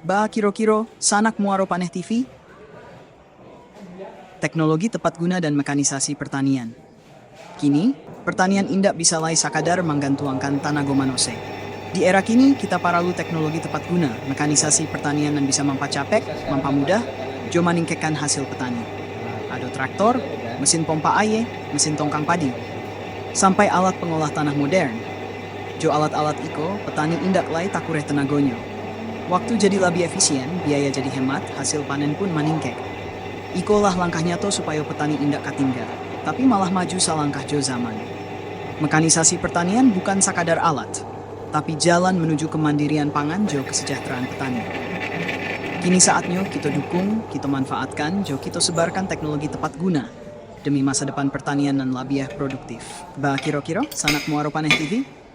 Ba kiro-kiro, sanak muaro paneh TV? Teknologi tepat guna dan mekanisasi pertanian. Kini, pertanian indak bisa lai sakadar menggantuangkan tanah gomanose. Di era kini, kita paralu teknologi tepat guna, mekanisasi pertanian dan bisa mampacapek, mampamudah, jo maningkekan hasil petani. Ada traktor, mesin pompa air, mesin tongkang padi, sampai alat pengolah tanah modern. Jo alat-alat iko, petani indak lai takureh tenagonyo. Waktu jadi lebih efisien, biaya jadi hemat, hasil panen pun maningkek. Iko lah langkah nyato supaya petani indak katinggal, tapi malah maju salangkah jo zaman. Mekanisasi pertanian bukan sakadar alat, tapi jalan menuju kemandirian pangan jo kesejahteraan petani. Kini saatnya kita dukung, kita manfaatkan, jo kita sebarkan teknologi tepat guna demi masa depan pertanian dan lebih produktif. Ba kiro-kiro, sanak muaro paneh TV?